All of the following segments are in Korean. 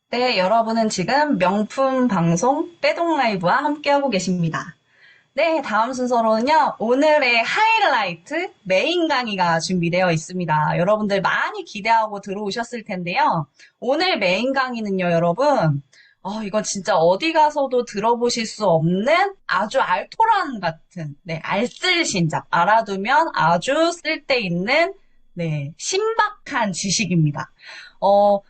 네, 여러분은 지금 명품 방송 빼동 라이브와 함께하고 계십니다. 네, 다음 순서로는요, 오늘의 하이라이트 메인 강의가 준비되어 있습니다. 여러분들 많이 기대하고 들어오셨을 텐데요. 오늘 메인 강의는요, 여러분, 이건 진짜 어디 가서도 들어보실 수 없는 아주 알토란 같은, 네, 알쓸신잡. 알아두면 아주 쓸데있는, 네, 신박한 지식입니다.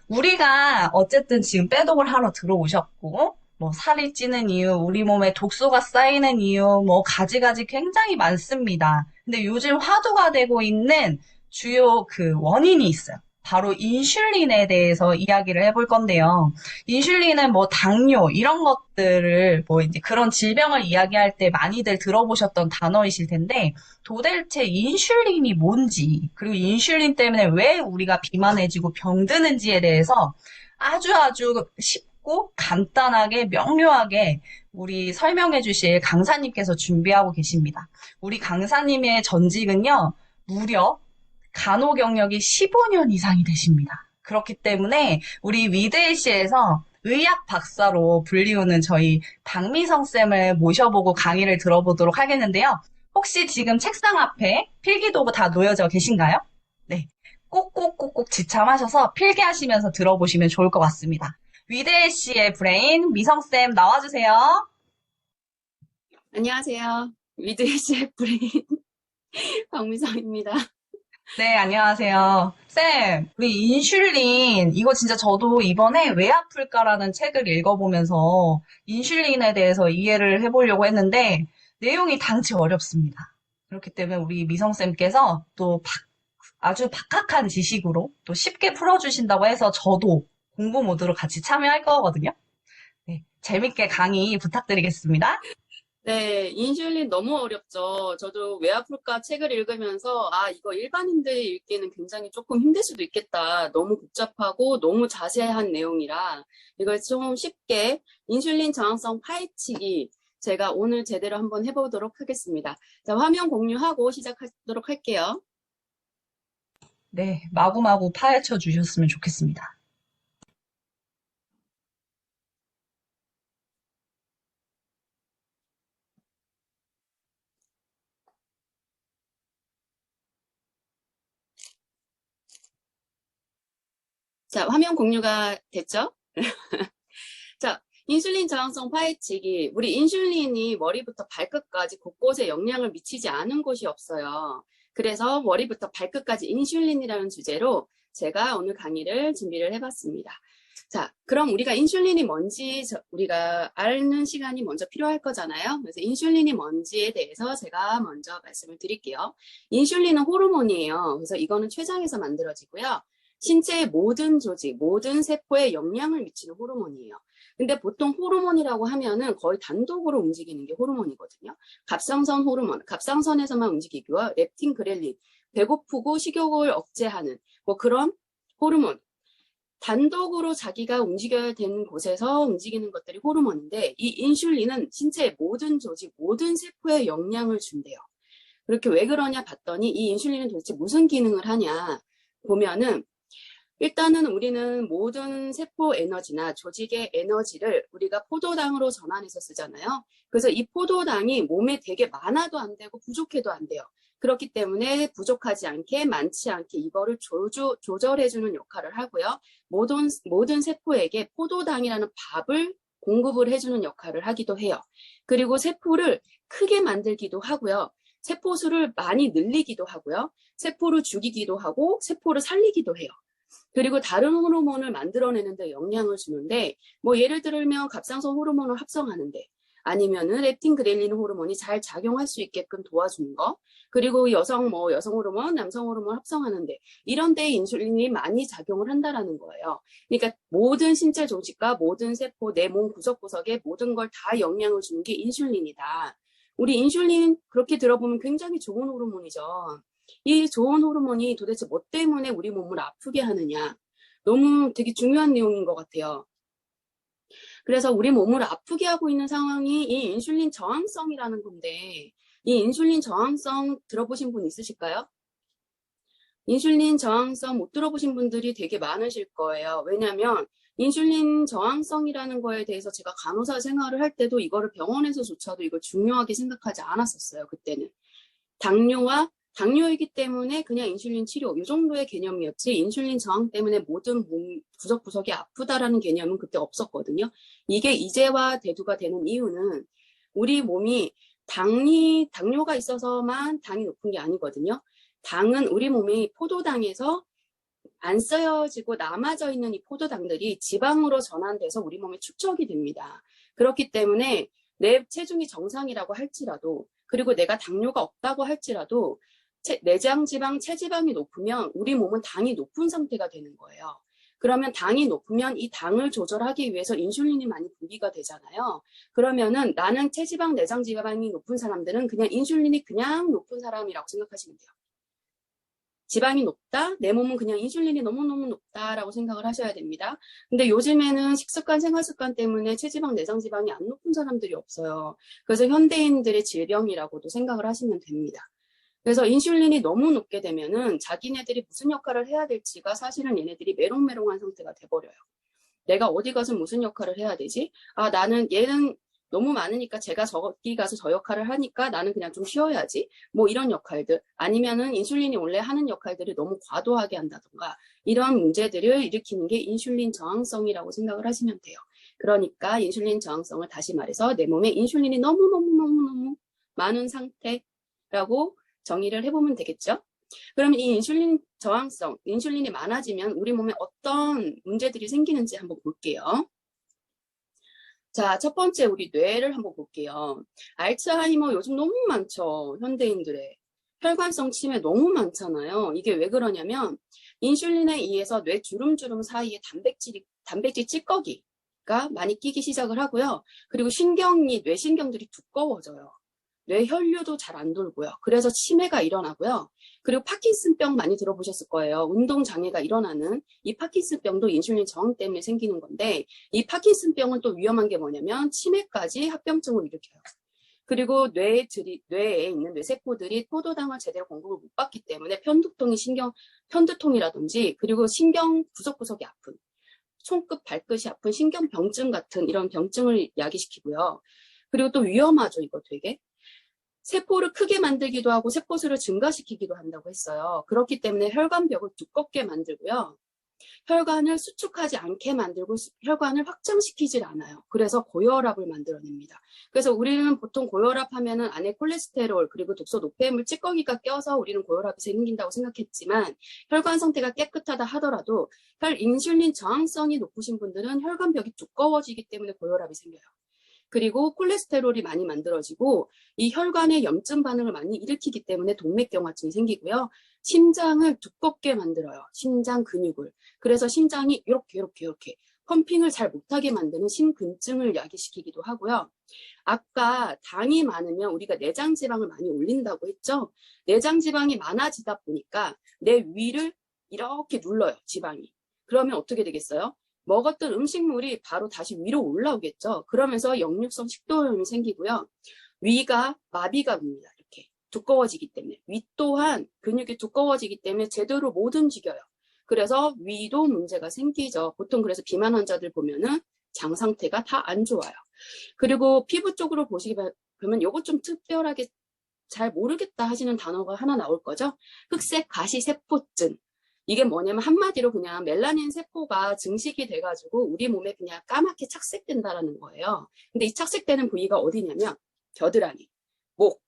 우리가 어쨌든 지금 빼독을 하러 들어오셨고, 뭐 살이 찌는 이유, 우리 몸에 독소가 쌓이는 이유, 뭐 가지가지 굉장히 많습니다. 근데 요즘 화두가 되고 있는 주요 그 원인이 있어요. 바로 인슐린에 대해서 이야기를 해볼 건데요. 인슐린은 뭐 당뇨 이런 것들을 뭐 이제 그런 질병을 이야기할 때 많이들 들어보셨던 단어이실 텐데 도대체 인슐린이 뭔지 그리고 인슐린 때문에 왜 우리가 비만해지고 병드는지에 대해서 아주 쉽고 간단하게 명료하게 우리 설명해 주실 강사님께서 준비하고 계십니다. 우리 강사님의 전직은요, 무려 간호 경력이 15년 이상이 되십니다. 그렇기 때문에 우리 위드에시에서 의학 박사로 불리우는 저희 박미성 쌤을 모셔보고 강의를 들어보도록 하겠는데요. 혹시 지금 책상 앞에 필기도구 다 놓여져 계신가요? 네. 꼭꼭꼭꼭 지참하셔서 필기하시면서 들어보시면 좋을 것 같습니다. 위드에시의 브레인 미성쌤 나와주세요. 안녕하세요. 위드의 셰프인 박미성입니다. 네, 안녕하세요. 쌤, 우리 인슐린, 이거 진짜 저도 이번에 왜 아플까라는 책을 읽어보면서 인슐린에 대해서 이해를 해보려고 했는데, 내용이 당치 어렵습니다. 그렇기 때문에 우리 미성쌤께서 또 아주 박학한 지식으로 또 쉽게 풀어주신다고 해서 저도 공부 모드로 같이 참여할 거거든요. 네, 재밌게 강의 부탁드리겠습니다. 네, 인슐린 너무 어렵죠. 저도 왜 아플까 책을 읽으면서, 이거 일반인들 읽기는 굉장히 조금 힘들 수도 있겠다. 너무 복잡하고 너무 자세한 내용이라 이걸 좀 쉽게 인슐린 저항성 파헤치기 제가 오늘 제대로 한번 해보도록 하겠습니다. 자, 화면 공유하고 시작하도록 할게요. 네, 마구마구 파헤쳐 주셨으면 좋겠습니다. 자, 화면 공유가 됐죠? 자, 인슐린 저항성 파헤치기. 우리 인슐린이 머리부터 발끝까지 곳곳에 영향을 미치지 않은 곳이 없어요. 그래서 머리부터 발끝까지 인슐린이라는 주제로 제가 오늘 강의를 준비를 해봤습니다. 자, 그럼 우리가 인슐린이 뭔지 우리가 아는 시간이 먼저 필요할 거잖아요. 그래서 인슐린이 뭔지에 대해서 제가 먼저 말씀을 드릴게요. 인슐린은 호르몬이에요. 그래서 이거는 췌장에서 만들어지고요. 신체의 모든 조직, 모든 세포에 영향을 미치는 호르몬이에요. 근데 보통 호르몬이라고 하면은 거의 단독으로 움직이는 게 호르몬이거든요. 갑상선 호르몬, 갑상선에서만 움직이고요. 렙틴, 그렐린, 배고프고 식욕을 억제하는 뭐 그런 호르몬. 단독으로 자기가 움직여야 되는 곳에서 움직이는 것들이 호르몬인데 이 인슐린은 신체의 모든 조직, 모든 세포에 영향을 준대요. 그렇게 왜 그러냐 봤더니 이 인슐린은 도대체 무슨 기능을 하냐 보면은 일단은 우리는 모든 세포 에너지나 조직의 에너지를 우리가 포도당으로 전환해서 쓰잖아요. 그래서 이 포도당이 몸에 되게 많아도 안 되고 부족해도 안 돼요. 그렇기 때문에 부족하지 않게 많지 않게 이거를 조절해주는 역할을 하고요. 모든 세포에게 포도당이라는 밥을 공급을 해주는 역할을 하기도 해요. 그리고 세포를 크게 만들기도 하고요. 세포수를 많이 늘리기도 하고요. 세포를 죽이기도 하고 세포를 살리기도 해요. 그리고 다른 호르몬을 만들어내는데 영향을 주는데 뭐 예를 들면 갑상선 호르몬을 합성하는데 아니면은 렙틴 그렐린 호르몬이 잘 작용할 수 있게끔 도와주는 거 그리고 여성 호르몬 남성 호르몬 합성하는데 이런 데에 인슐린이 많이 작용을 한다라는 거예요. 그러니까 모든 신체 조직과 모든 세포 내 몸 구석구석에 모든 걸 다 영향을 주는 게 인슐린이다. 우리 인슐린 그렇게 들어보면 굉장히 좋은 호르몬이죠. 이 좋은 호르몬이 도대체 뭐 때문에 우리 몸을 아프게 하느냐. 너무 되게 중요한 내용인 것 같아요. 그래서 우리 몸을 아프게 하고 있는 상황이 이 인슐린 저항성이라는 건데 이 인슐린 저항성 들어보신 분 있으실까요? 인슐린 저항성 못 들어보신 분들이 되게 많으실 거예요. 왜냐하면 인슐린 저항성이라는 거에 대해서 제가 간호사 생활을 할 때도 이거를 병원에서조차도 이걸 중요하게 생각하지 않았었어요. 그때는. 당뇨이기 때문에 그냥 인슐린 치료 이 정도의 개념이었지 인슐린 저항 때문에 모든 몸 구석구석이 아프다라는 개념은 그때 없었거든요. 이게 이제와 대두가 되는 이유는 우리 몸이 당뇨가 있어서만 당이 높은 게 아니거든요. 당은 우리 몸이 포도당에서 안 쓰여지고 남아져 있는 이 포도당들이 지방으로 전환돼서 우리 몸에 축적이 됩니다. 그렇기 때문에 내 체중이 정상이라고 할지라도 그리고 내가 당뇨가 없다고 할지라도 내장 지방, 체지방이 높으면 우리 몸은 당이 높은 상태가 되는 거예요. 그러면 당이 높으면 이 당을 조절하기 위해서 인슐린이 많이 분비가 되잖아요. 그러면은 나는 체지방, 내장 지방이 높은 사람들은 그냥 인슐린이 그냥 높은 사람이라고 생각하시면 돼요. 지방이 높다? 내 몸은 그냥 인슐린이 너무너무 높다라고 생각을 하셔야 됩니다. 근데 요즘에는 식습관, 생활습관 때문에 체지방, 내장지방이 안 높은 사람들이 없어요. 그래서 현대인들의 질병이라고도 생각을 하시면 됩니다. 그래서 인슐린이 너무 높게 되면은 자기네들이 무슨 역할을 해야 될지가 사실은 얘네들이 메롱메롱한 상태가 돼버려요. 내가 어디 가서 무슨 역할을 해야 되지? 아, 얘는 너무 많으니까 제가 저기 가서 저 역할을 하니까 나는 그냥 좀 쉬어야지. 뭐 이런 역할들. 아니면은 인슐린이 원래 하는 역할들을 너무 과도하게 한다던가 이런 문제들을 일으키는 게 인슐린 저항성이라고 생각을 하시면 돼요. 그러니까 인슐린 저항성을 다시 말해서 내 몸에 인슐린이 너무너무 많은 상태라고 정의를 해보면 되겠죠? 그러면 이 인슐린 저항성, 인슐린이 많아지면 우리 몸에 어떤 문제들이 생기는지 한번 볼게요. 자, 첫 번째 우리 뇌를 한번 볼게요. 알츠하이머 요즘 너무 많죠. 현대인들의. 혈관성 치매 너무 많잖아요. 이게 왜 그러냐면 인슐린에 의해서 뇌 주름주름 사이에 단백질 찌꺼기가 많이 끼기 시작을 하고요. 그리고 뇌신경들이 두꺼워져요. 뇌 혈류도 잘 안 돌고요. 그래서 치매가 일어나고요. 그리고 파킨슨병 많이 들어보셨을 거예요. 운동장애가 일어나는 이 파킨슨병도 인슐린 저항 때문에 생기는 건데 이 파킨슨병은 또 위험한 게 뭐냐면 치매까지 합병증을 일으켜요. 그리고 뇌에 있는 뇌세포들이 포도당을 제대로 공급을 못 받기 때문에 편두통이라든지 그리고 신경 구석구석이 아픈 손끝 발끝이 아픈 신경병증 같은 이런 병증을 야기시키고요. 그리고 또 위험하죠. 이거 되게. 세포를 크게 만들기도 하고 세포수를 증가시키기도 한다고 했어요. 그렇기 때문에 혈관벽을 두껍게 만들고요. 혈관을 수축하지 않게 만들고 혈관을 확장시키질 않아요. 그래서 고혈압을 만들어냅니다. 그래서 우리는 보통 고혈압 하면은 안에 콜레스테롤 그리고 독소 노폐물 찌꺼기가 껴서 우리는 고혈압이 생긴다고 생각했지만 혈관 상태가 깨끗하다 하더라도 인슐린 저항성이 높으신 분들은 혈관벽이 두꺼워지기 때문에 고혈압이 생겨요. 그리고 콜레스테롤이 많이 만들어지고 이 혈관의 염증 반응을 많이 일으키기 때문에 동맥경화증이 생기고요. 심장을 두껍게 만들어요. 심장 근육을. 그래서 심장이 이렇게 펌핑을 잘 못하게 만드는 심근증을 야기시키기도 하고요. 아까 당이 많으면 우리가 내장지방을 많이 올린다고 했죠. 내장지방이 많아지다 보니까 내 위를 이렇게 눌러요. 지방이. 그러면 어떻게 되겠어요? 먹었던 음식물이 바로 다시 위로 올라오겠죠. 그러면서 역류성 식도염이 생기고요. 위가 마비가 옵니다. 이렇게 두꺼워지기 때문에. 위 또한 근육이 두꺼워지기 때문에 제대로 못 움직여요. 그래서 위도 문제가 생기죠. 보통 그래서 비만 환자들 보면은 장 상태가 다 안 좋아요. 그리고 피부 쪽으로 보시면 이거 좀 특별하게 잘 모르겠다 하시는 단어가 하나 나올 거죠. 흑색 가시세포증. 이게 뭐냐면 한마디로 그냥 멜라닌 세포가 증식이 돼가지고 우리 몸에 그냥 까맣게 착색된다라는 거예요. 근데 이 착색되는 부위가 어디냐면 겨드랑이, 목,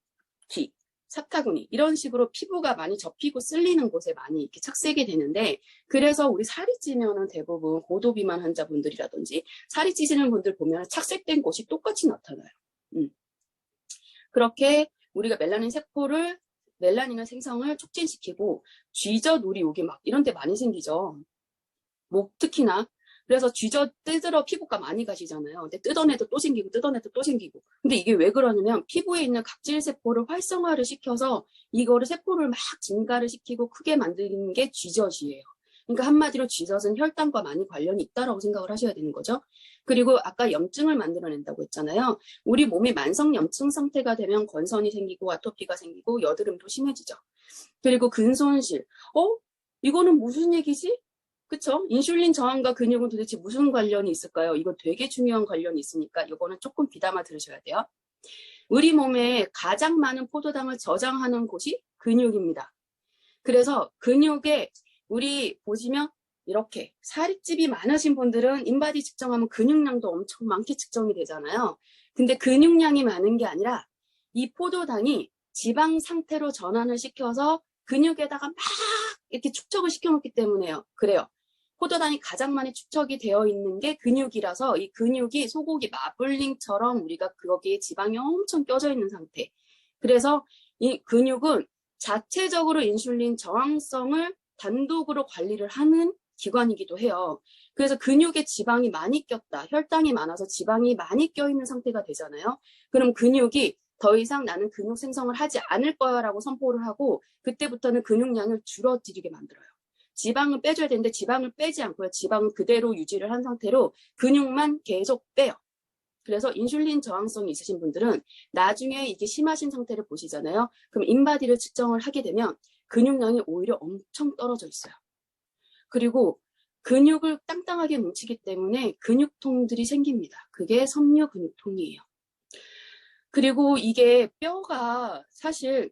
귀, 사타구니 이런 식으로 피부가 많이 접히고 쓸리는 곳에 많이 이렇게 착색이 되는데 그래서 우리 살이 찌면은 대부분 고도비만 환자분들이라든지 살이 찌시는 분들 보면 착색된 곳이 똑같이 나타나요. 그렇게 우리가 멜라닌의 생성을 촉진시키고 쥐젖우리 여기 막 이런 데 많이 생기죠. 목 특히나. 그래서 뜯으러 피부과 많이 가시잖아요. 근데 뜯어내도 또 생기고 뜯어내도 또 생기고. 근데 이게 왜 그러냐면 피부에 있는 각질세포를 활성화를 시켜서 이거를 세포를 막 증가를 시키고 크게 만드는 게 쥐젖이에요. 그러니까 한마디로 쥐젖은 혈당과 많이 관련이 있다라고 생각을 하셔야 되는 거죠. 그리고 아까 염증을 만들어낸다고 했잖아요. 우리 몸이 만성 염증 상태가 되면 건선이 생기고 아토피가 생기고 여드름도 심해지죠. 그리고 근손실. 이거는 무슨 얘기지? 그쵸? 인슐린 저항과 근육은 도대체 무슨 관련이 있을까요? 이거 되게 중요한 관련이 있으니까 이거는 조금 귀담아 들으셔야 돼요. 우리 몸에 가장 많은 포도당을 저장하는 곳이 근육입니다. 그래서 근육에 우리 보시면 이렇게 살집이 많으신 분들은 인바디 측정하면 근육량도 엄청 많게 측정이 되잖아요. 근데 근육량이 많은 게 아니라 이 포도당이 지방 상태로 전환을 시켜서 근육에다가 막 이렇게 축적을 시켜놓기 때문에요. 그래요. 포도당이 가장 많이 축적이 되어 있는 게 근육이라서 이 근육이 소고기 마블링처럼 우리가 거기에 지방이 엄청 껴져 있는 상태. 그래서 이 근육은 자체적으로 인슐린 저항성을 단독으로 관리를 하는 기관이기도 해요. 그래서 근육에 지방이 많이 꼈다. 혈당이 많아서 지방이 많이 껴있는 상태가 되잖아요. 그럼 근육이 더 이상 나는 근육 생성을 하지 않을 거야 라고 선포를 하고 그때부터는 근육량을 줄어들이게 만들어요. 지방을 빼줘야 되는데 지방을 빼지 않고요. 지방은 그대로 유지를 한 상태로 근육만 계속 빼요. 그래서 인슐린 저항성이 있으신 분들은 나중에 이게 심하신 상태를 보시잖아요. 그럼 인바디를 측정을 하게 되면 근육량이 오히려 엄청 떨어져 있어요. 그리고 근육을 땅땅하게 뭉치기 때문에 근육통들이 생깁니다. 그게 섬유 근육통이에요. 그리고 이게 뼈가 사실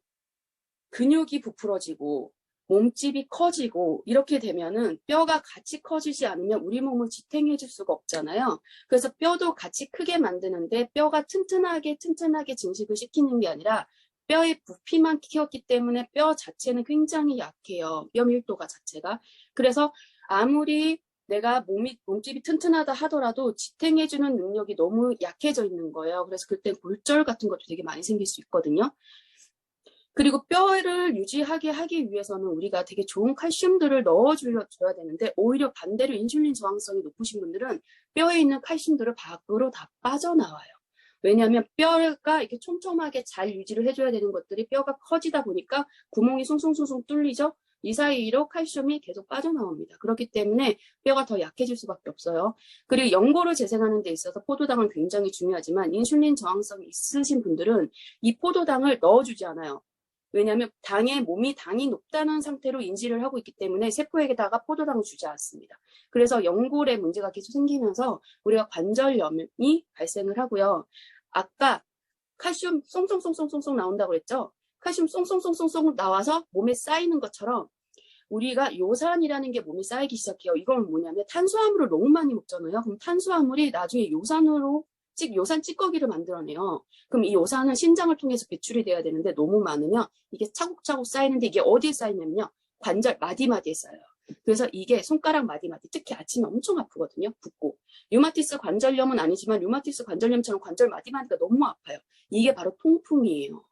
근육이 부풀어지고 몸집이 커지고 이렇게 되면은 뼈가 같이 커지지 않으면 우리 몸을 지탱해 줄 수가 없잖아요. 그래서 뼈도 같이 크게 만드는데 뼈가 튼튼하게 증식을 시키는 게 아니라 뼈의 부피만 키웠기 때문에 뼈 자체는 굉장히 약해요. 뼈 밀도가 자체가. 그래서 아무리 내가 몸집이 튼튼하다 하더라도 지탱해주는 능력이 너무 약해져 있는 거예요. 그래서 그때 골절 같은 것도 되게 많이 생길 수 있거든요. 그리고 뼈를 유지하게 하기 위해서는 우리가 되게 좋은 칼슘들을 넣어줘야 되는데 오히려 반대로 인슐린 저항성이 높으신 분들은 뼈에 있는 칼슘들을 밖으로 다 빠져나와요. 왜냐하면 뼈가 이렇게 촘촘하게 잘 유지를 해줘야 되는 것들이 뼈가 커지다 보니까 구멍이 숭숭숭숭 뚫리죠. 이 사이로 칼슘이 계속 빠져나옵니다. 그렇기 때문에 뼈가 더 약해질 수밖에 없어요. 그리고 연골을 재생하는 데 있어서 포도당은 굉장히 중요하지만 인슐린 저항성이 있으신 분들은 이 포도당을 넣어주지 않아요. 왜냐하면 몸이 당이 높다는 상태로 인지를 하고 있기 때문에 세포에게다가 포도당을 주지 않습니다. 그래서 연골에 문제가 계속 생기면서 우리가 관절염이 발생을 하고요. 아까 칼슘 송송송송송송 나온다고 그랬죠? 칼슘 송송송송송 나와서 몸에 쌓이는 것처럼 우리가 요산이라는 게 몸에 쌓이기 시작해요. 이건 뭐냐면 탄수화물을 너무 많이 먹잖아요. 그럼 탄수화물이 나중에 요산 찌꺼기를 만들어내요. 그럼 이 요산은 신장을 통해서 배출이 돼야 되는데 너무 많으면 이게 차곡차곡 쌓이는데 이게 어디에 쌓이냐면요. 관절 마디마디에 쌓여요. 그래서 이게 손가락 마디마디, 특히 아침에 엄청 아프거든요. 붓고. 류마티스 관절염은 아니지만 류마티스 관절염처럼 관절 마디마디가 너무 아파요. 이게 바로 통풍이에요.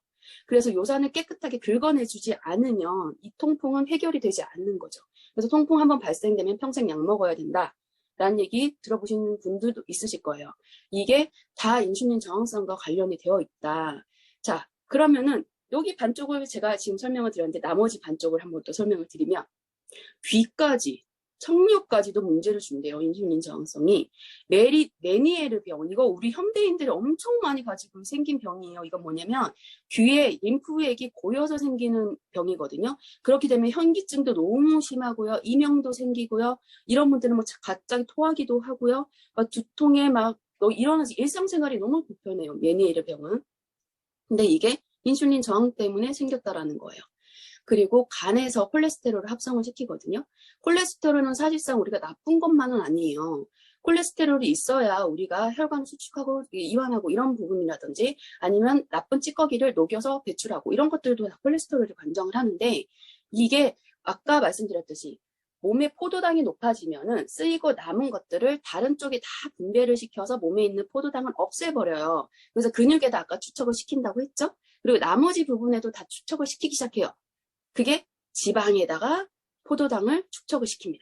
그래서 요산을 깨끗하게 긁어내주지 않으면 이 통풍은 해결이 되지 않는 거죠. 그래서 통풍 한번 발생되면 평생 약 먹어야 된다. 라는 얘기 들어보시는 분들도 있으실 거예요. 이게 다 인슐린 저항성과 관련이 되어 있다. 자, 그러면은 여기 반쪽을 제가 지금 설명을 드렸는데 나머지 반쪽을 한번 또 설명을 드리면 귀까지, 청력까지도 문제를 준대요. 인슐린 저항성이. 메니에르 병, 이거 우리 현대인들이 엄청 많이 가지고 생긴 병이에요. 이건 뭐냐면 귀에 림프액이 고여서 생기는 병이거든요. 그렇게 되면 현기증도 너무 심하고요. 이명도 생기고요. 이런 분들은 뭐 갑자기 토하기도 하고요. 두통에 일어나서 일상생활이 너무 불편해요. 메니에르 병은. 근데 이게 인슐린 저항 때문에 생겼다라는 거예요. 그리고 간에서 콜레스테롤을 합성을 시키거든요. 콜레스테롤은 사실상 우리가 나쁜 것만은 아니에요. 콜레스테롤이 있어야 우리가 혈관을 수축하고 이완하고 이런 부분이라든지 아니면 나쁜 찌꺼기를 녹여서 배출하고 이런 것들도 다 콜레스테롤을 관정을 하는데 이게 아까 말씀드렸듯이 몸에 포도당이 높아지면은 쓰이고 남은 것들을 다른 쪽에 다 분배를 시켜서 몸에 있는 포도당을 없애버려요. 그래서 근육에다 아까 축적을 시킨다고 했죠? 그리고 나머지 부분에도 다 축적을 시키기 시작해요. 그게 지방에다가 포도당을 축적을 시킵니다.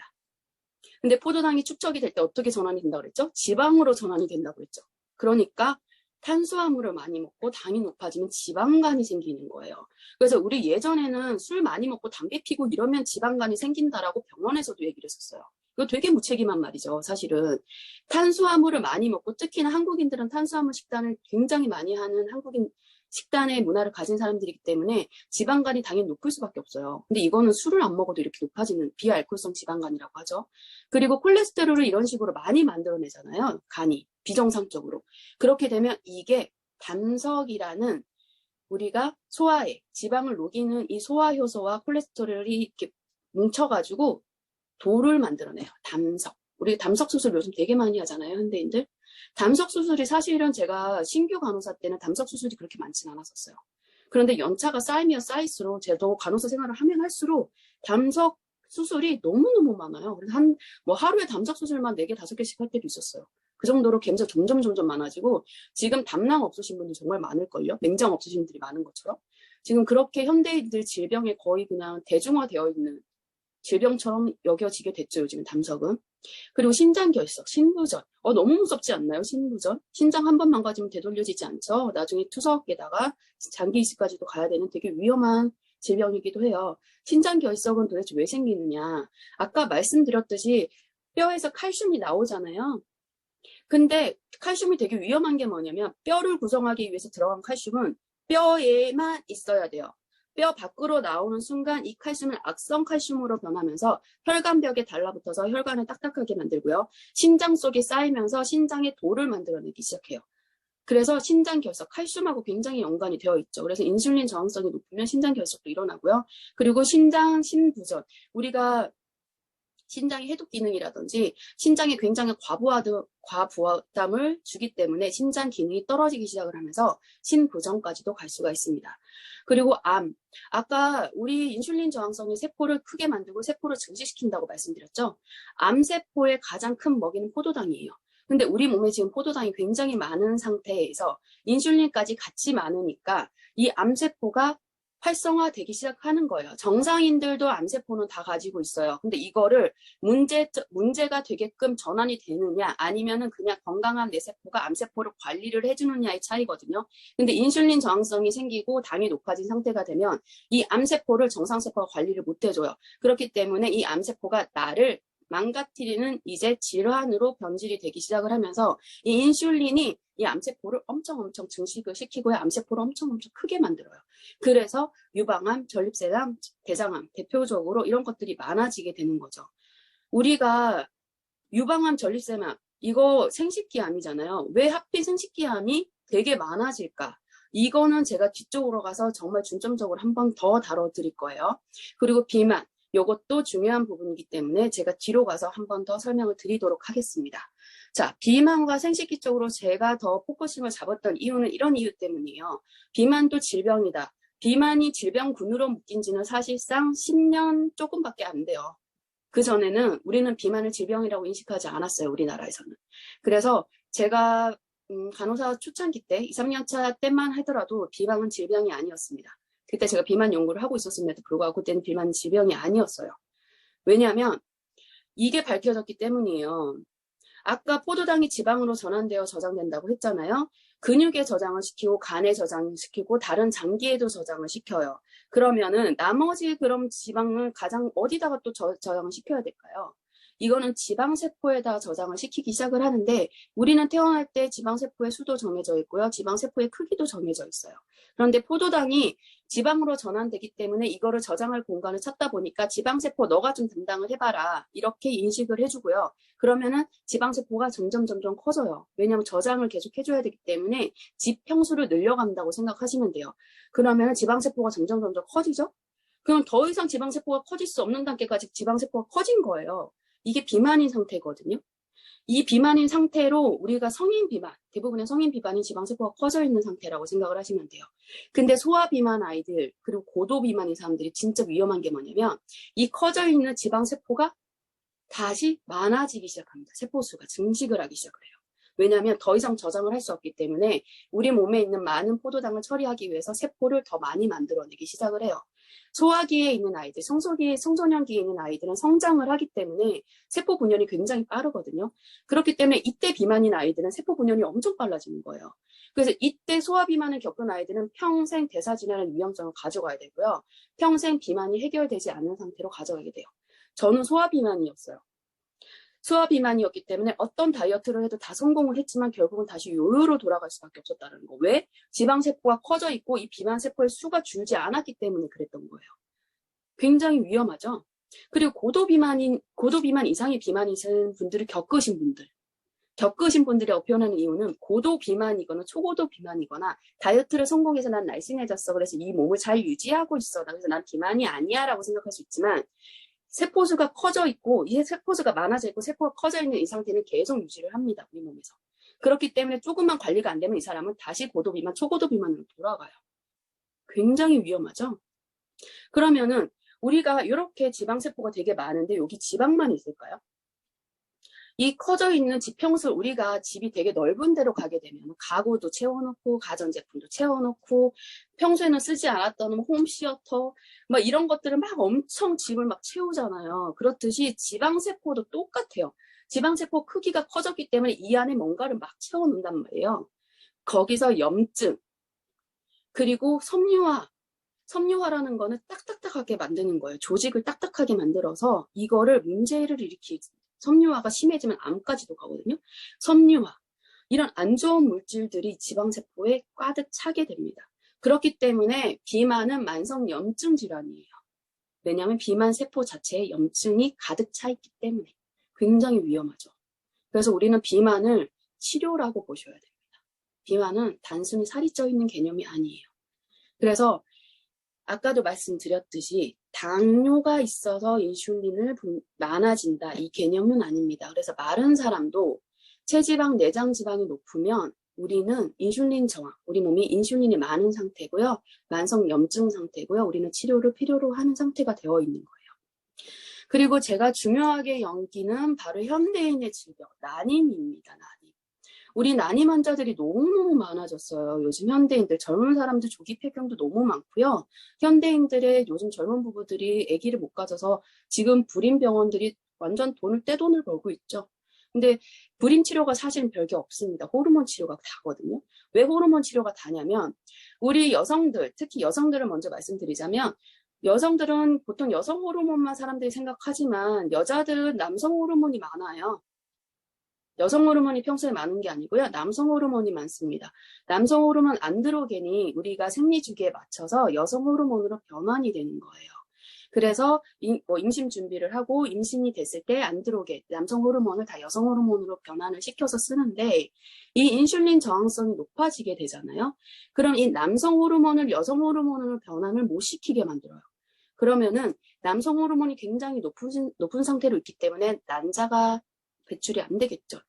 근데 포도당이 축적이 될 때 어떻게 전환이 된다고 그랬죠? 지방으로 전환이 된다고 그랬죠. 그러니까 탄수화물을 많이 먹고 당이 높아지면 지방간이 생기는 거예요. 그래서 우리 예전에는 술 많이 먹고 담배 피고 이러면 지방간이 생긴다라고 병원에서도 얘기를 했었어요. 이거 되게 무책임한 말이죠, 사실은. 탄수화물을 많이 먹고 특히나 한국인들은 탄수화물 식단을 굉장히 많이 하는 한국인 식단의 문화를 가진 사람들이기 때문에 지방간이 당연히 높을 수밖에 없어요. 근데 이거는 술을 안 먹어도 이렇게 높아지는 비알코올성 지방간이라고 하죠. 그리고 콜레스테롤을 이런 식으로 많이 만들어내잖아요. 간이 비정상적으로. 그렇게 되면 이게 담석이라는 우리가 소화에 지방을 녹이는 이 소화효소와 콜레스테롤이 이렇게 뭉쳐가지고 돌을 만들어내요. 담석. 우리 담석 수술 요즘 되게 많이 하잖아요, 현대인들. 담석 수술이 사실은 제가 신규 간호사 때는 담석 수술이 그렇게 많지는 않았었어요. 그런데 연차가 쌓이면 쌓일수록 저도 간호사 생활을 하면 할수록 담석 수술이 너무너무 많아요. 그래서 뭐 하루에 담석 수술만 4개, 5개씩 할 때도 있었어요. 그 정도로 개수가 점점 많아지고 지금 담낭 없으신 분들 정말 많을걸요. 맹장 없으신 분들이 많은 것처럼. 지금 그렇게 현대인들 질병에 거의 그냥 대중화되어 있는 질병처럼 여겨지게 됐죠, 요즘은 담석은. 그리고 신장결석, 신부전. 너무 무섭지 않나요, 신부전? 신장 한 번 망가지면 되돌려지지 않죠. 나중에 투석에다가 장기 이식까지도 가야 되는 되게 위험한 질병이기도 해요. 신장결석은 도대체 왜 생기느냐. 아까 말씀드렸듯이 뼈에서 칼슘이 나오잖아요. 근데 칼슘이 되게 위험한 게 뭐냐면 뼈를 구성하기 위해서 들어간 칼슘은 뼈에만 있어야 돼요. 뼈 밖으로 나오는 순간 이 칼슘은 악성 칼슘으로 변하면서 혈관벽에 달라붙어서 혈관을 딱딱하게 만들고요. 신장 속에 쌓이면서 신장에 돌을 만들어내기 시작해요. 그래서 신장결석, 칼슘하고 굉장히 연관이 되어 있죠. 그래서 인슐린 저항성이 높으면 신장결석도 일어나고요. 그리고 신부전. 우리가 신장의 해독 기능이라든지 신장에 굉장히 과부하담을 주기 때문에 신장 기능이 떨어지기 시작을 하면서 신부전까지도 갈 수가 있습니다. 그리고 암. 아까 우리 인슐린 저항성이 세포를 크게 만들고 세포를 증식시킨다고 말씀드렸죠. 암세포의 가장 큰 먹이는 포도당이에요. 근데 우리 몸에 지금 포도당이 굉장히 많은 상태에서 인슐린까지 같이 많으니까 이 암세포가 활성화되기 시작하는 거예요. 정상인들도 암세포는 다 가지고 있어요. 근데 이거를 문제가 되게끔 전환이 되느냐 아니면은 그냥 건강한 내 세포가 암세포를 관리를 해주느냐의 차이거든요. 근데 인슐린 저항성이 생기고 당이 높아진 상태가 되면 이 암세포를 정상세포가 관리를 못 해줘요. 그렇기 때문에 이 암세포가 나를 망가뜨리는 이제 질환으로 변질이 되기 시작을 하면서 이 인슐린이 이 암세포를 엄청 증식을 시키고요. 암세포를 엄청 크게 만들어요. 그래서 유방암, 전립선암, 대장암 대표적으로 이런 것들이 많아지게 되는 거죠. 우리가 유방암, 전립선암 이거 생식기암이잖아요. 왜 하필 생식기암이 되게 많아질까? 이거는 제가 뒤쪽으로 가서 정말 중점적으로 한 번 더 다뤄드릴 거예요. 그리고 비만. 이것도 중요한 부분이기 때문에 제가 뒤로 가서 한 번 더 설명을 드리도록 하겠습니다. 자, 비만과 생식기 쪽으로 제가 더 포커싱을 잡았던 이유는 이런 이유 때문이에요. 비만도 질병이다. 비만이 질병군으로 묶인 지는 사실상 10년 조금밖에 안 돼요. 그전에는 우리는 비만을 질병이라고 인식하지 않았어요. 우리나라에서는. 그래서 제가 간호사 초창기 때 2, 3년 차 때만 하더라도 비만은 질병이 아니었습니다. 그때 제가 비만 연구를 하고 있었음에도 불구하고 그때는 비만은 질병이 아니었어요. 왜냐하면 이게 밝혀졌기 때문이에요. 아까 포도당이 지방으로 전환되어 저장된다고 했잖아요. 근육에 저장을 시키고 간에 저장을 시키고 다른 장기에도 저장을 시켜요. 그러면은 나머지 그럼 지방을 가장 어디다가 또 저장을 시켜야 될까요? 이거는 지방세포에다 저장을 시키기 시작을 하는데 우리는 태어날 때 지방세포의 수도 정해져 있고요. 지방세포의 크기도 정해져 있어요. 그런데 포도당이 지방으로 전환되기 때문에 이거를 저장할 공간을 찾다 보니까 지방세포 너가 좀 담당을 해봐라. 이렇게 인식을 해주고요. 그러면은 지방세포가 점점 커져요. 왜냐하면 저장을 계속 해줘야 되기 때문에 지평수를 늘려간다고 생각하시면 돼요. 그러면 지방세포가 점점 커지죠? 그럼 더 이상 지방세포가 커질 수 없는 단계까지 지방세포가 커진 거예요. 이게 비만인 상태거든요. 이 비만인 상태로 우리가 성인 비만, 대부분의 성인 비만이 지방세포가 커져 있는 상태라고 생각을 하시면 돼요. 근데 소아 비만 아이들, 그리고 고도 비만인 사람들이 진짜 위험한 게 뭐냐면 이 커져 있는 지방세포가 다시 많아지기 시작합니다. 세포수가 증식을 하기 시작을 해요. 왜냐하면 더 이상 저장을 할 수 없기 때문에 우리 몸에 있는 많은 포도당을 처리하기 위해서 세포를 더 많이 만들어내기 시작을 해요. 소아기에 있는 아이들, 청소년기에 있는 아이들은 성장을 하기 때문에 세포 분열이 굉장히 빠르거든요. 그렇기 때문에 이때 비만인 아이들은 세포 분열이 엄청 빨라지는 거예요. 그래서 이때 소아 비만을 겪은 아이들은 평생 대사질환의 위험성을 가져가야 되고요. 평생 비만이 해결되지 않는 상태로 가져가게 돼요. 저는 소아 비만이었어요. 소화 비만이었기 때문에 어떤 다이어트를 해도 다 성공을 했지만 결국은 다시 요요로 돌아갈 수밖에 없었다는 거. 왜? 지방세포가 커져 있고 이 비만세포의 수가 줄지 않았기 때문에 그랬던 거예요. 굉장히 위험하죠. 그리고 고도비만 이상의 비만이신 분들을 겪으신 분들이 표현하는 이유는 고도 비만이거나 초고도 비만이거나 다이어트를 성공해서 난 날씬해졌어. 그래서 이 몸을 잘 유지하고 있어. 그래서 난 비만이 아니야 라고 생각할 수 있지만 세포수가 커져 있고 이 세포수가 많아져 있고 세포가 커져 있는 이 상태는 계속 유지를 합니다. 우리 몸에서. 그렇기 때문에 조금만 관리가 안 되면 이 사람은 다시 고도 비만, 초고도 비만으로 돌아가요. 굉장히 위험하죠. 그러면은 우리가 이렇게 지방세포가 되게 많은데 여기 지방만 있을까요? 이 커져 있는 지평수 우리가 집이 되게 넓은 데로 가게 되면 가구도 채워놓고 가전제품도 채워놓고 평소에는 쓰지 않았던 홈시어터 막 이런 것들을 막 엄청 집을 막 채우잖아요. 그렇듯이 지방세포도 똑같아요. 지방세포 크기가 커졌기 때문에 이 안에 뭔가를 막 채워놓는단 말이에요. 거기서 염증 그리고 섬유화라는 거는 딱딱하게 만드는 거예요. 조직을 딱딱하게 만들어서 이거를 문제를 일으키지. 섬유화가 심해지면 암까지도 가거든요. 섬유화. 이런 안 좋은 물질들이 지방세포에 가득 차게 됩니다. 그렇기 때문에 비만은 만성염증 질환이에요. 왜냐하면 비만세포 자체에 염증이 가득 차 있기 때문에 굉장히 위험하죠. 그래서 우리는 비만을 치료라고 보셔야 됩니다. 비만은 단순히 살이 쪄 있는 개념이 아니에요. 그래서 아까도 말씀드렸듯이 당뇨가 있어서 인슐린을 많아진다 이 개념은 아닙니다. 그래서 마른 사람도 체지방, 내장지방이 높으면 우리는 인슐린 저항, 우리 몸이 인슐린이 많은 상태고요. 만성염증 상태고요. 우리는 치료를 필요로 하는 상태가 되어 있는 거예요. 그리고 제가 중요하게 연기는 바로 현대인의 질병, 난임입니다. 난임. 우리 난임 환자들이 너무너무 많아졌어요. 요즘 현대인들, 젊은 사람들 조기 폐경도 너무 많고요. 현대인들의 요즘 젊은 부부들이 아기를 못 가져서 지금 불임병원들이 완전 떼돈을 벌고 있죠. 근데 불임 치료가 사실은 별게 없습니다. 호르몬 치료가 다거든요. 왜 호르몬 치료가 다냐면 우리 여성들, 특히 여성들을 먼저 말씀드리자면 여성들은 보통 여성 호르몬만 사람들이 생각하지만 여자들은 남성 호르몬이 많아요. 여성 호르몬이 평소에 많은 게 아니고요. 남성 호르몬이 많습니다. 남성 호르몬 안드로겐이 우리가 생리 주기에 맞춰서 여성 호르몬으로 변환이 되는 거예요. 그래서 임신 준비를 하고 임신이 됐을 때 안드로겐, 남성 호르몬을 다 여성 호르몬으로 변환을 시켜서 쓰는데 이 인슐린 저항성이 높아지게 되잖아요. 그럼 이 남성 호르몬을 여성 호르몬으로 변환을 못 시키게 만들어요. 그러면은 남성 호르몬이 굉장히 높은 상태로 있기 때문에 난자가 배출이 안 되겠죠.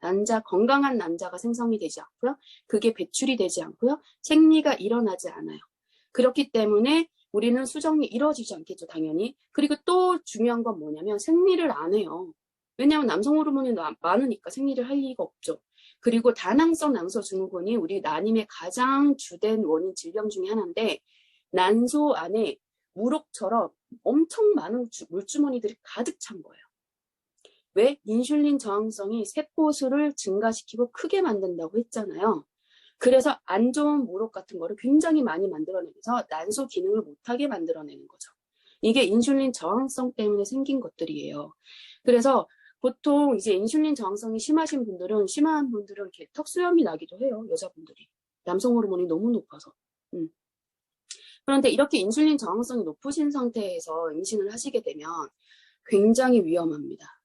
건강한 난자가 생성이 되지 않고요. 그게 배출이 되지 않고요. 생리가 일어나지 않아요. 그렇기 때문에 우리는 수정이 이루어지지 않겠죠, 당연히. 그리고 또 중요한 건 뭐냐면 생리를 안 해요. 왜냐하면 남성 호르몬이 많으니까 생리를 할 리가 없죠. 그리고 다낭성 난소 증후군이 우리 난임의 가장 주된 원인 질병 중에 하나인데 난소 안에 무록처럼 엄청 많은 물주머니들이 가득 찬 거예요. 왜? 인슐린 저항성이 세포수를 증가시키고 크게 만든다고 했잖아요. 그래서 안 좋은 무록 같은 거를 굉장히 많이 만들어내면서 난소 기능을 못하게 만들어내는 거죠. 이게 인슐린 저항성 때문에 생긴 것들이에요. 그래서 보통 이제 인슐린 저항성이 심한 분들은 이렇게 턱수염이 나기도 해요. 여자분들이. 남성 호르몬이 너무 높아서. 그런데 이렇게 인슐린 저항성이 높으신 상태에서 임신을 하시게 되면 굉장히 위험합니다.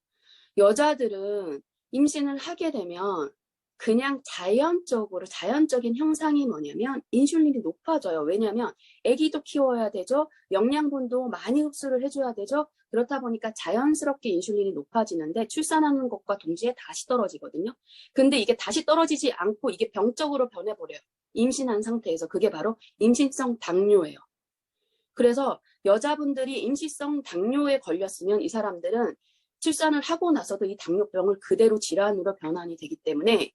여자들은 임신을 하게 되면 그냥 자연적인 현상이 뭐냐면 인슐린이 높아져요. 왜냐하면 아기도 키워야 되죠. 영양분도 많이 흡수를 해줘야 되죠. 그렇다 보니까 자연스럽게 인슐린이 높아지는데 출산하는 것과 동시에 다시 떨어지거든요. 근데 이게 다시 떨어지지 않고 이게 병적으로 변해버려요. 임신한 상태에서. 그게 바로 임신성 당뇨예요. 그래서 여자분들이 임신성 당뇨에 걸렸으면 이 사람들은 출산을 하고 나서도 이 당뇨병을 그대로 질환으로 변환이 되기 때문에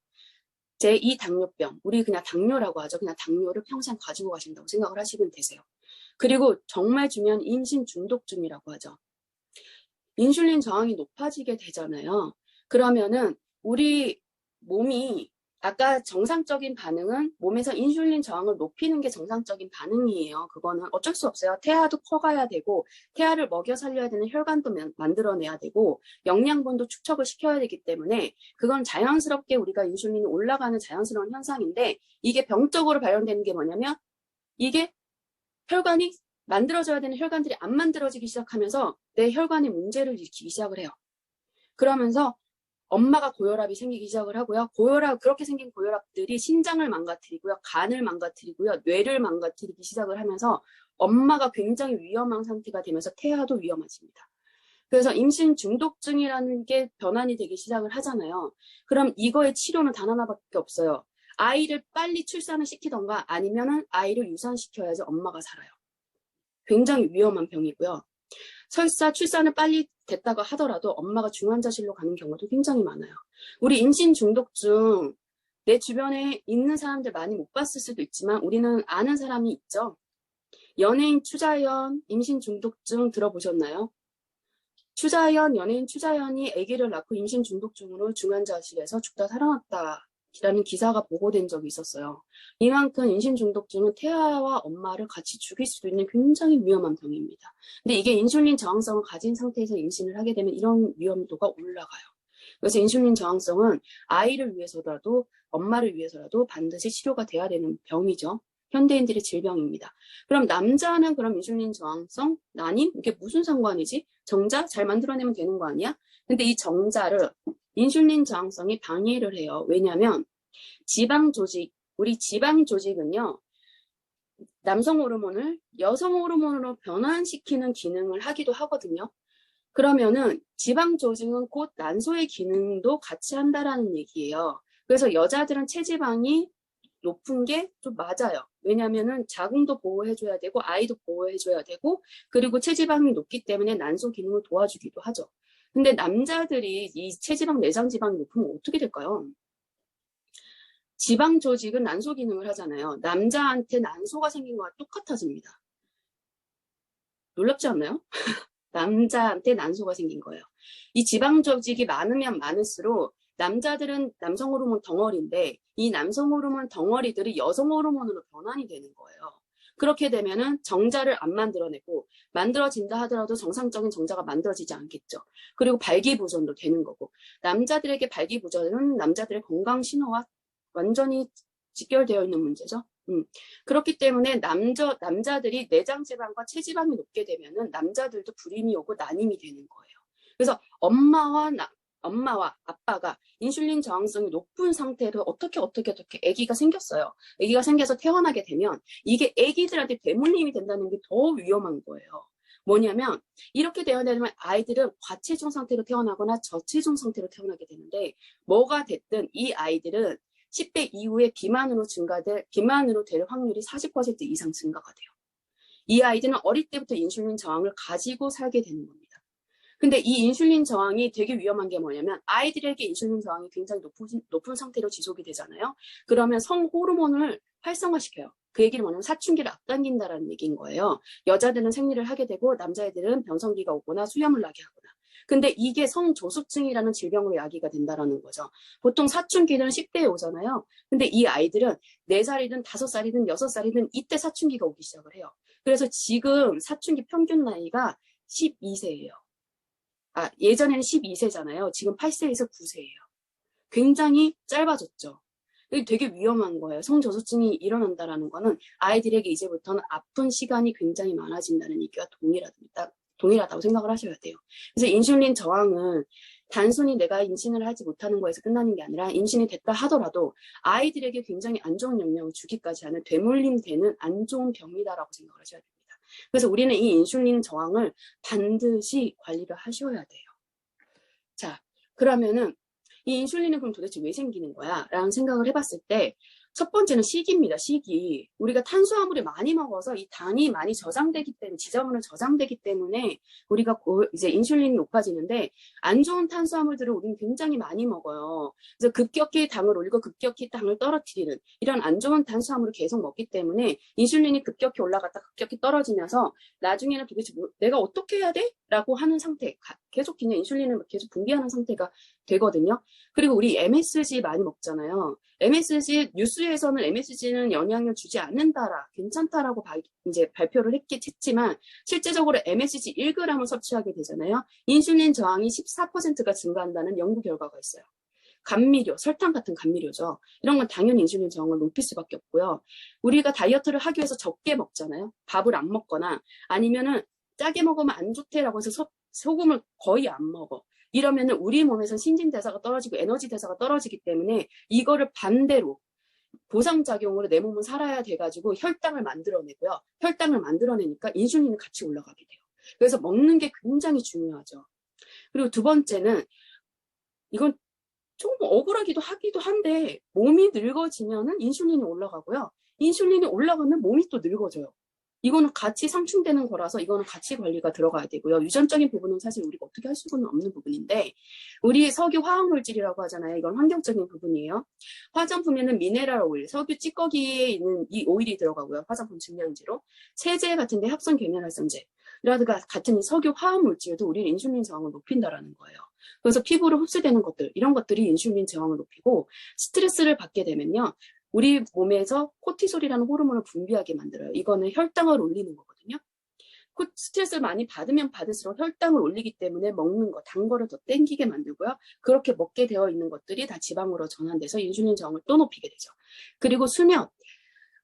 이 당뇨병, 우리 그냥 당뇨라고 하죠. 그냥 당뇨를 평생 가지고 가신다고 생각을 하시면 되세요. 그리고 정말 중요한 임신 중독증이라고 하죠. 인슐린 저항이 높아지게 되잖아요. 그러면은 우리 몸이 아까 정상적인 반응은 몸에서 인슐린 저항을 높이는 게 정상적인 반응이에요. 그거는 어쩔 수 없어요. 태아도 커가야 되고 태아를 먹여 살려야 되는 혈관도 만들어내야 되고 영양분도 축적을 시켜야 되기 때문에 그건 자연스럽게 우리가 인슐린이 올라가는 자연스러운 현상인데 이게 병적으로 발현되는 게 뭐냐면 이게 혈관이 만들어져야 되는 혈관들이 안 만들어지기 시작하면서 내 혈관에 문제를 일으키기 시작을 해요. 그러면서 엄마가 고혈압이 생기기 시작을 하고요. 그렇게 생긴 고혈압들이 신장을 망가뜨리고요. 간을 망가뜨리고요. 뇌를 망가뜨리기 시작을 하면서 엄마가 굉장히 위험한 상태가 되면서 태아도 위험해집니다. 그래서 임신 중독증이라는 게 변환이 되기 시작을 하잖아요. 그럼 이거의 치료는 단 하나밖에 없어요. 아이를 빨리 출산을 시키던가 아니면은 아이를 유산시켜야지 엄마가 살아요. 굉장히 위험한 병이고요. 설사 출산을 빨리 됐다고 하더라도 엄마가 중환자실로 가는 경우도 굉장히 많아요. 우리 임신 중독증 내 주변에 있는 사람들 많이 못 봤을 수도 있지만 우리는 아는 사람이 있죠. 연예인 추자연 임신 중독증 들어보셨나요? 연예인 추자연이 아기를 낳고 임신 중독증으로 중환자실에서 죽다 살아났다. 라는 기사가 보고된 적이 있었어요. 이만큼 임신 중독증은 태아와 엄마를 같이 죽일 수도 있는 굉장히 위험한 병입니다. 근데 이게 인슐린 저항성을 가진 상태에서 임신을 하게 되면 이런 위험도가 올라가요. 그래서 인슐린 저항성은 아이를 위해서라도 엄마를 위해서라도 반드시 치료가 돼야 되는 병이죠. 현대인들의 질병입니다. 그럼 남자는 그럼 인슐린 저항성? 아니? 이게 무슨 상관이지? 정자? 잘 만들어내면 되는 거 아니야? 근데 이 정자를 인슐린 저항성이 방해를 해요. 왜냐하면 우리 지방 조직은요, 남성 호르몬을 여성 호르몬으로 변환시키는 기능을 하기도 하거든요. 그러면은 지방 조직은 곧 난소의 기능도 같이 한다라는 얘기예요. 그래서 여자들은 체지방이 높은 게 좀 맞아요. 왜냐하면은 자궁도 보호해줘야 되고 아이도 보호해줘야 되고 그리고 체지방이 높기 때문에 난소 기능을 도와주기도 하죠. 근데 남자들이 이 체지방, 내장 지방이 높으면 어떻게 될까요? 지방 조직은 난소 기능을 하잖아요. 남자한테 난소가 생긴 거와 똑같아집니다. 놀랍지 않나요? 남자한테 난소가 생긴 거예요. 이 지방 조직이 많으면 많을수록 남자들은 남성 호르몬 덩어리인데 이 남성 호르몬 덩어리들이 여성 호르몬으로 변환이 되는 거예요. 그렇게 되면은 정자를 안 만들어내고 만들어진다 하더라도 정상적인 정자가 만들어지지 않겠죠. 그리고 발기부전도 되는 거고 남자들에게 발기부전은 남자들의 건강 신호와 완전히 직결되어 있는 문제죠. 그렇기 때문에 남자들이 내장 지방과 체지방이 높게 되면은 남자들도 불임이 오고 난임이 되는 거예요. 그래서 엄마와 아빠가 인슐린 저항성이 높은 상태로 어떻게 아기가 생겼어요. 아기가 생겨서 태어나게 되면 이게 아기들한테 대물림이 된다는 게 더 위험한 거예요. 뭐냐면 이렇게 태어나면 아이들은 과체중 상태로 태어나거나 저체중 상태로 태어나게 되는데 뭐가 됐든 이 아이들은 10대 이후에 비만으로 될 확률이 40% 이상 증가가 돼요. 이 아이들은 어릴 때부터 인슐린 저항을 가지고 살게 되는 겁니다. 근데 이 인슐린 저항이 되게 위험한 게 뭐냐면 아이들에게 인슐린 저항이 굉장히 높은 상태로 지속이 되잖아요. 그러면 성 호르몬을 활성화시켜요. 그 얘기는 뭐냐면 사춘기를 앞당긴다라는 얘기인 거예요. 여자들은 생리를 하게 되고 남자애들은 변성기가 오거나 수염을 나게 하거나. 근데 이게 성조숙증이라는 질병으로 야기가 된다라는 거죠. 보통 사춘기는 10대에 오잖아요. 근데 이 아이들은 4살이든 5살이든 6살이든 이때 사춘기가 오기 시작을 해요. 그래서 지금 사춘기 평균 나이가 12세예요. 예전에는 12세잖아요. 지금 8세에서 9세예요. 굉장히 짧아졌죠. 되게 위험한 거예요. 성저수증이 일어난다라는 거는 아이들에게 이제부터는 아픈 시간이 굉장히 많아진다는 얘기가 동일하다고 생각을 하셔야 돼요. 그래서 인슐린 저항은 단순히 내가 임신을 하지 못하는 거에서 끝나는 게 아니라 임신이 됐다 하더라도 아이들에게 굉장히 안 좋은 영향을 주기까지 하는 되물림되는 안 좋은 병이다라고 생각을 하셔야 됩니다. 그래서 우리는 이 인슐린 저항을 반드시 관리를 하셔야 돼요. 자, 그러면은 이 인슐린은 그럼 도대체 왜 생기는 거야? 라는 생각을 해봤을 때 첫 번째는 시기입니다. 시기. 우리가 탄수화물을 많이 먹어서 이 당이 많이 저장되기 때문에 지저분을 저장되기 때문에 우리가 이제 인슐린이 높아지는데 안 좋은 탄수화물들을 우리는 굉장히 많이 먹어요. 그래서 급격히 당을 올리고 급격히 당을 떨어뜨리는 이런 안 좋은 탄수화물을 계속 먹기 때문에 인슐린이 급격히 올라갔다 급격히 떨어지면서 나중에는 도대체 내가 어떻게 해야 돼? 라고 하는 상태, 계속 그냥 인슐린을 계속 분비하는 상태가 되거든요. 그리고 우리 MSG 많이 먹잖아요. MSG, 뉴스에서는 MSG는 영향을 주지 않는다라, 괜찮다라고 이제 발표를 했지만, 실제적으로 MSG 1g을 섭취하게 되잖아요. 인슐린 저항이 14%가 증가한다는 연구 결과가 있어요. 감미료, 설탕 같은 감미료죠. 이런 건 당연히 인슐린 저항을 높일 수밖에 없고요. 우리가 다이어트를 하기 위해서 적게 먹잖아요. 밥을 안 먹거나 아니면은 짜게 먹으면 안 좋대라고 해서 소금을 거의 안 먹어. 이러면은 우리 몸에서 신진대사가 떨어지고 에너지 대사가 떨어지기 때문에 이거를 반대로 보상작용으로 내 몸은 살아야 돼가지고 혈당을 만들어내고요. 혈당을 만들어내니까 인슐린이 같이 올라가게 돼요. 그래서 먹는 게 굉장히 중요하죠. 그리고 두 번째는 이건 조금 억울하기도 하기도 한데 몸이 늙어지면은 인슐린이 올라가고요. 인슐린이 올라가면 몸이 또 늙어져요. 이거는 같이 상충되는 거라서 이거는 같이 관리가 들어가야 되고요. 유전적인 부분은 사실 우리가 어떻게 할 수는 없는 부분인데 우리 석유 화학물질이라고 하잖아요. 이건 환경적인 부분이에요. 화장품에는 미네랄 오일, 석유 찌꺼기에 있는 이 오일이 들어가고요. 화장품 증량제로. 세제 같은 데 합성 계면활성제 라든가 같은 석유 화학물질도 우리 인슐린 저항을 높인다라는 거예요. 그래서 피부로 흡수되는 것들, 이런 것들이 인슐린 저항을 높이고 스트레스를 받게 되면요. 우리 몸에서 코티솔이라는 호르몬을 분비하게 만들어요. 이거는 혈당을 올리는 거거든요. 스트레스를 많이 받으면 받을수록 혈당을 올리기 때문에 먹는 거, 단 거를 더 땡기게 만들고요. 그렇게 먹게 되어 있는 것들이 다 지방으로 전환돼서 인슐린 저항을 또 높이게 되죠. 그리고 수면.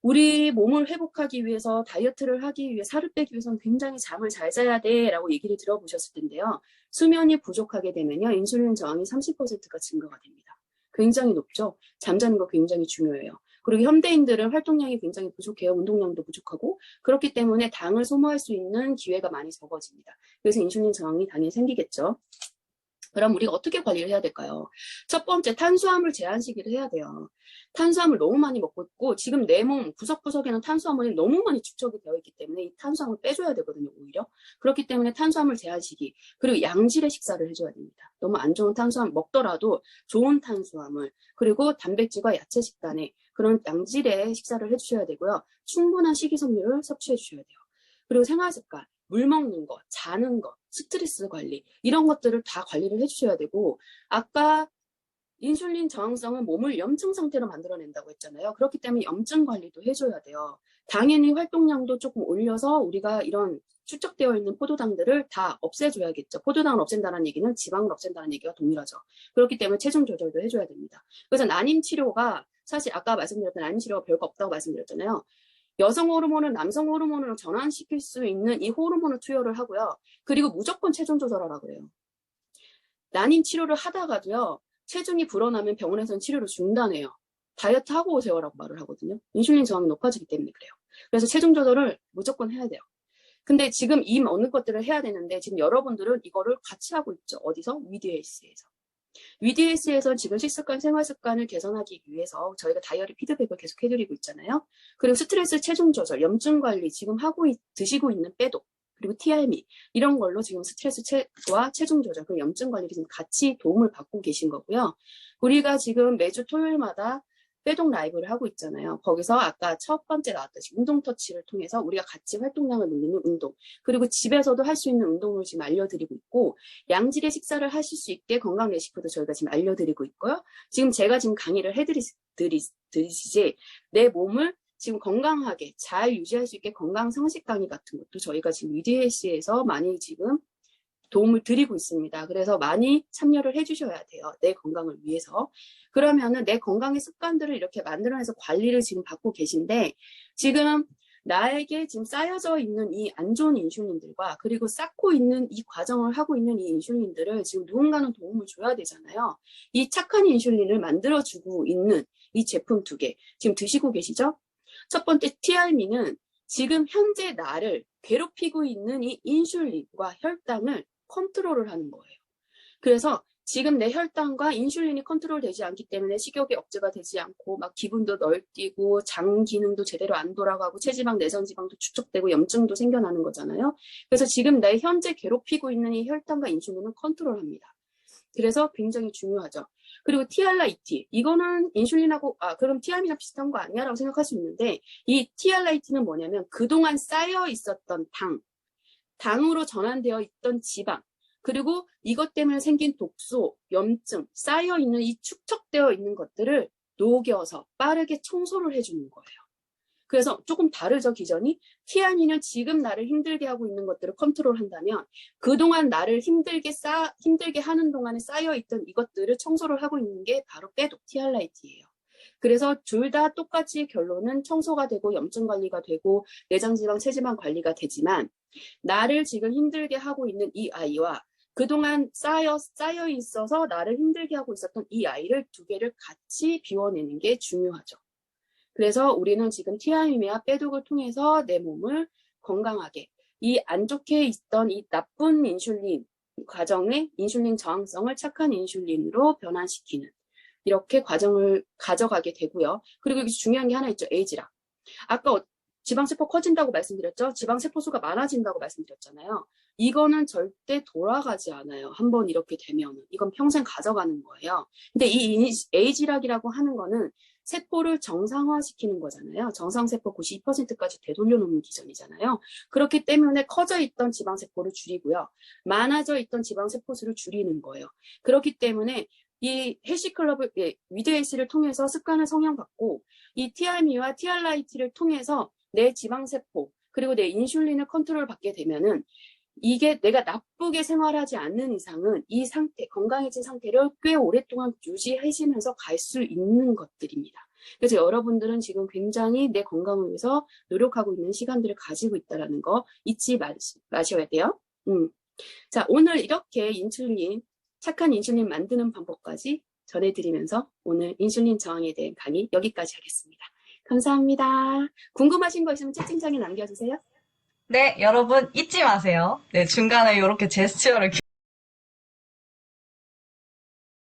우리 몸을 회복하기 위해서 다이어트를 하기 위해 살을 빼기 위해서는 굉장히 잠을 잘 자야 돼 라고 얘기를 들어보셨을 텐데요. 수면이 부족하게 되면요. 인슐린 저항이 30%가 증가가 됩니다. 굉장히 높죠. 잠자는 거 굉장히 중요해요. 그리고 현대인들은 활동량이 굉장히 부족해요. 운동량도 부족하고 그렇기 때문에 당을 소모할 수 있는 기회가 많이 적어집니다. 그래서 인슐린 저항이 당연히 생기겠죠. 그럼 우리가 어떻게 관리를 해야 될까요? 첫 번째, 탄수화물 제한 시기를 해야 돼요. 탄수화물 너무 많이 먹고 있고 지금 내 몸 구석구석에는 탄수화물이 너무 많이 축적이 되어 있기 때문에 이 탄수화물 빼줘야 되거든요. 오히려. 그렇기 때문에 탄수화물 제한 시기 그리고 양질의 식사를 해줘야 됩니다. 너무 안 좋은 탄수화물 먹더라도 좋은 탄수화물 그리고 단백질과 야채 식단에 그런 양질의 식사를 해주셔야 되고요. 충분한 식이섬유를 섭취해 주셔야 돼요. 그리고 생활습관, 물 먹는 거, 자는 거, 스트레스 관리 이런 것들을 다 관리를 해주셔야 되고 아까 인슐린 저항성은 몸을 염증 상태로 만들어낸다고 했잖아요. 그렇기 때문에 염증 관리도 해줘야 돼요. 당연히 활동량도 조금 올려서 우리가 이런 축적되어 있는 포도당들을 다 없애줘야겠죠. 포도당을 없앤다는 얘기는 지방을 없앤다는 얘기가 동일하죠. 그렇기 때문에 체중 조절도 해줘야 됩니다. 그래서 난임 치료가 사실 아까 말씀드렸던 난임 치료가 별거 없다고 말씀드렸잖아요. 여성 호르몬을 남성 호르몬으로 전환시킬 수 있는 이 호르몬을 투여를 하고요. 그리고 무조건 체중 조절하라고 그래요. 난임 치료를 하다가도요. 체중이 불어나면 병원에서는 치료를 중단해요. 다이어트 하고 오세요라고 말을 하거든요. 인슐린 저항이 높아지기 때문에 그래요. 그래서 체중 조절을 무조건 해야 돼요. 근데 지금 이 어느 것들을 해야 되는데 지금 여러분들은 이거를 같이 하고 있죠. 어디서? 위드헬스에서. 위드헬스에서 지금 식습관, 생활습관을 개선하기 위해서 저희가 다이어리 피드백을 계속 해드리고 있잖아요. 그리고 스트레스, 체중 조절, 염증 관리 지금 드시고 있는 빼독 그리고 TRM 이런 걸로 지금 스트레스와 체중 조절 그리고 염증 관리를 지금 같이 도움을 받고 계신 거고요. 우리가 지금 매주 토요일마다 빼독 라이브를 하고 있잖아요. 거기서 아까 첫 번째 나왔듯이 운동 터치를 통해서 우리가 같이 활동량을 늘리는 운동 그리고 집에서도 할 수 있는 운동을 지금 알려드리고 있고 양질의 식사를 하실 수 있게 건강 레시피도 저희가 지금 알려드리고 있고요. 지금 제가 지금 강의를 해드리시지 내 몸을 지금 건강하게 잘 유지할 수 있게 건강 상식 강의 같은 것도 저희가 지금 위드헬스에서 많이 지금 도움을 드리고 있습니다. 그래서 많이 참여를 해주셔야 돼요. 내 건강을 위해서. 그러면은 내 건강의 습관들을 이렇게 만들어내서 관리를 지금 받고 계신데 지금 나에게 지금 쌓여져 있는 이 안 좋은 인슐린들과 그리고 쌓고 있는 이 과정을 하고 있는 이 인슐린들을 지금 누군가는 도움을 줘야 되잖아요. 이 착한 인슐린을 만들어주고 있는 이 제품 2개 지금 드시고 계시죠? 첫 번째 TRM는 지금 현재 나를 괴롭히고 있는 이 인슐린과 혈당을 컨트롤을 하는 거예요. 그래서 지금 내 혈당과 인슐린이 컨트롤되지 않기 때문에 식욕이 억제가 되지 않고 막 기분도 널뛰고 장 기능도 제대로 안 돌아가고 체지방, 내장지방도 축적되고 염증도 생겨나는 거잖아요. 그래서 지금 내 현재 괴롭히고 있는 이 혈당과 인슐린은 컨트롤합니다. 그래서 굉장히 중요하죠. 그리고 TRIT 이거는 인슐린하고 그럼 TRM이랑 비슷한 거 아니야? 라고 생각할 수 있는데 이 TRIT는 뭐냐면 그동안 쌓여 있었던 당 당으로 전환되어 있던 지방, 그리고 이것 때문에 생긴 독소, 염증, 쌓여있는 이 축적되어 있는 것들을 녹여서 빠르게 청소를 해주는 거예요. 그래서 조금 다르죠, 기전이? 티아닌은 지금 나를 힘들게 하고 있는 것들을 컨트롤한다면 그동안 나를 힘들게 하는 동안에 쌓여있던 이것들을 청소를 하고 있는 게 바로 빼독 티알라이트예요. 그래서 둘 다 똑같이 결론은 청소가 되고 염증 관리가 되고 내장지방, 체지방 관리가 되지만 나를 지금 힘들게 하고 있는 이 아이와 그동안 쌓여 있어서 나를 힘들게 하고 있었던 이 아이를 두 개를 같이 비워내는 게 중요하죠. 그래서 우리는 지금 티아민과 빼독을 통해서 내 몸을 건강하게 이 안 좋게 있던 이 나쁜 인슐린 과정의 인슐린 저항성을 착한 인슐린으로 변환시키는 이렇게 과정을 가져가게 되고요. 그리고 여기 중요한 게 하나 있죠. 에이지락. 아까 지방세포 커진다고 말씀드렸죠. 지방세포수가 많아진다고 말씀드렸잖아요. 이거는 절대 돌아가지 않아요. 한번 이렇게 되면은. 이건 평생 가져가는 거예요. 근데 이 에이지락이라고 하는 거는 세포를 정상화시키는 거잖아요. 정상세포 92%까지 되돌려놓는 기전이잖아요. 그렇기 때문에 커져 있던 지방세포를 줄이고요. 많아져 있던 지방세포수를 줄이는 거예요. 그렇기 때문에 이 해시클럽을, 위드에이스를 통해서 습관을 성형받고 이 티알미와 티알라이트를 통해서 내 지방세포 그리고 내 인슐린을 컨트롤 받게 되면은 이게 내가 나쁘게 생활하지 않는 이상은 이 상태, 건강해진 상태를 꽤 오랫동안 유지하시면서 갈 수 있는 것들입니다. 그래서 여러분들은 지금 굉장히 내 건강을 위해서 노력하고 있는 시간들을 가지고 있다는 거 잊지 마셔야 돼요. 자, 오늘 이렇게 인슐린, 착한 인슐린 만드는 방법까지 전해드리면서 오늘 인슐린 저항에 대한 강의 여기까지 하겠습니다. 감사합니다. 궁금하신 거 있으면 채팅창에 남겨주세요. 네, 여러분 잊지 마세요. 네, 중간에 이렇게 제스처를